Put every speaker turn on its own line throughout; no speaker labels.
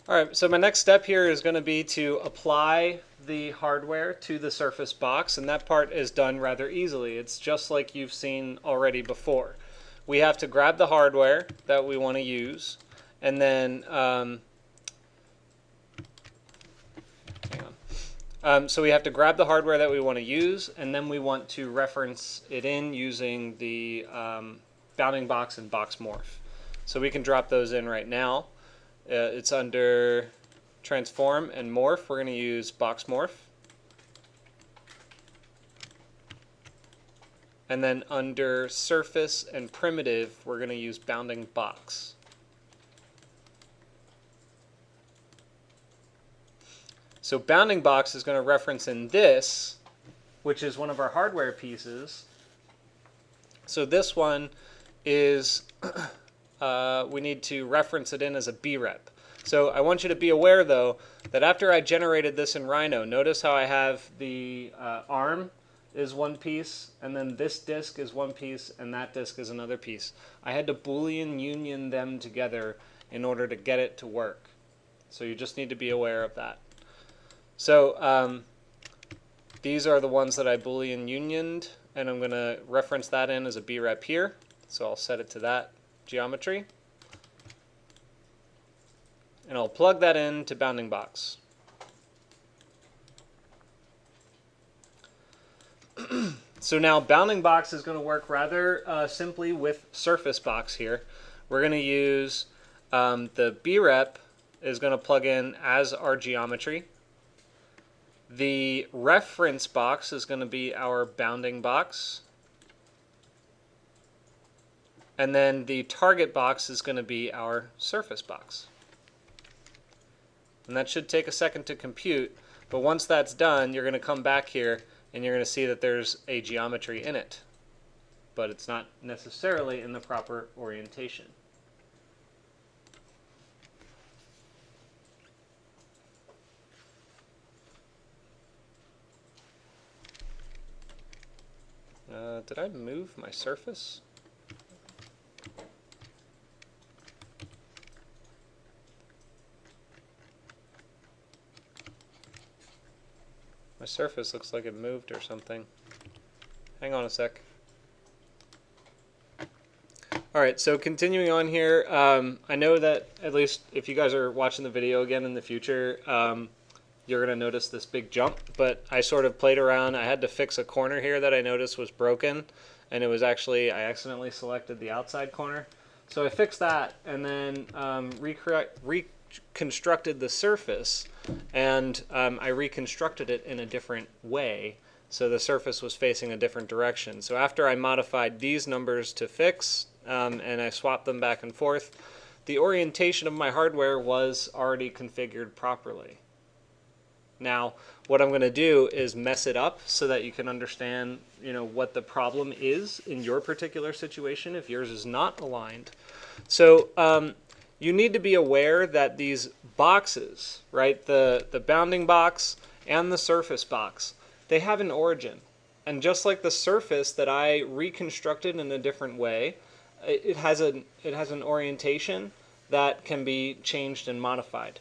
All right, so my next step here is going to be to apply the hardware to the Surface Box, and that part is done rather easily. It's just like you've seen already before. We have to grab the hardware that we want to use, and then so we have to grab the hardware that we want to use, and then we want to reference it in using the bounding box and box morph. So we can drop those in right now. It's under transform and morph. We're going to use box morph. And then under surface and primitive, we're going to use bounding box. So bounding box is going to reference in this, which is one of our hardware pieces. So this one is, we need to reference it in as a brep. So I want you to be aware, though, that after I generated this in Rhino, notice how I have the arm is one piece, and then this disk is one piece, and that disk is another piece. I had to Boolean union them together in order to get it to work. So you just need to be aware of that. So these are the ones that I Boolean unioned, and I'm going to reference that in as a brep here. So I'll set it to that geometry. And I'll plug that into bounding box. So now bounding box is going to work rather simply with surface box here. We're going to use the brep is going to plug in as our geometry. The reference box is going to be our bounding box. And then the target box is going to be our surface box. And that should take a second to compute, but once that's done, you're going to come back here and you're going to see that there's a geometry in it, but it's not necessarily in the proper orientation. Did I move my surface? My surface looks like it moved or something. Hang on a sec. Alright, so continuing on here, I know that at least if you guys are watching the video again in the future, you're going to notice this big jump, but I sort of played around. I had to fix a corner here that I noticed was broken, and it was actually, I accidentally selected the outside corner. So I fixed that and then reconstructed the surface, and I reconstructed it in a different way, so the surface was facing a different direction. So after I modified these numbers to fix, and I swapped them back and forth, the orientation of my hardware was already configured properly. Now, what I'm going to do is mess it up so that you can understand, what the problem is in your particular situation if yours is not aligned. So you need to be aware that these boxes, right, the bounding box and the surface box, they have an origin. And just like the surface that I reconstructed in a different way, it has an orientation that can be changed and modified.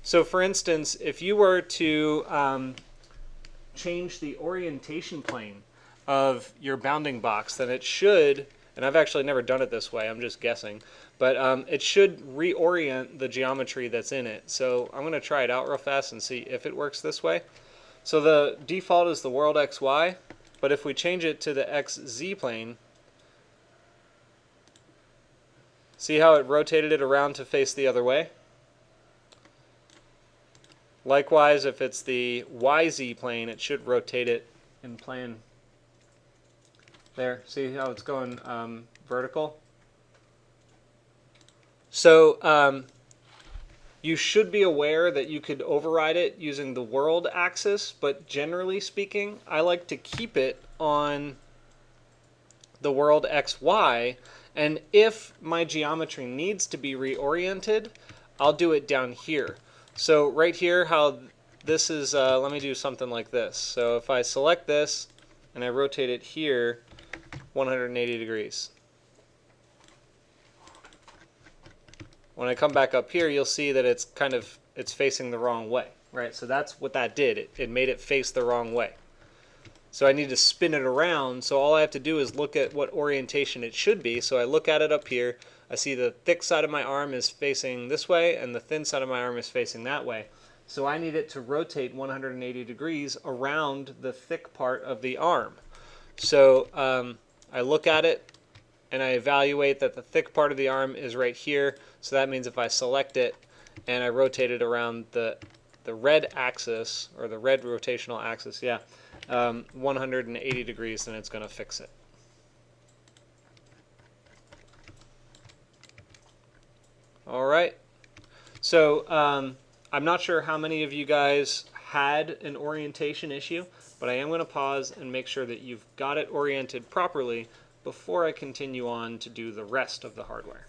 So for instance, if you were to change the orientation plane of your bounding box, then it should, and I've actually never done it this way, I'm just guessing, but it should reorient the geometry that's in it. So I'm going to try it out real fast and see if it works this way. So the default is the world XY, but if we change it to the XZ plane, see how it rotated it around to face the other way? Likewise, if it's the YZ plane, it should rotate it in plane. There, see how it's going vertical? So you should be aware that you could override it using the world axis, but generally speaking, I like to keep it on the world XY, and if my geometry needs to be reoriented, I'll do it down here. So right here, how this is, let me do something like this. So if I select this and I rotate it here 180 degrees. When I come back up here, you'll see that it's kind of it's facing the wrong way, right? So that's what that did. It made it face the wrong way. So I need to spin it around, so all I have to do is look at what orientation it should be. So I look at it up here, I see the thick side of my arm is facing this way and the thin side of my arm is facing that way. So I need it to rotate 180 degrees around the thick part of the arm. So I look at it and I evaluate that the thick part of the arm is right here. So that means if I select it and I rotate it around the red axis, or the red rotational axis, 180 degrees, then it's going to fix it. All right. So I'm not sure how many of you guys had an orientation issue, but I am going to pause and make sure that you've got it oriented properly before I continue on to do the rest of the hardware.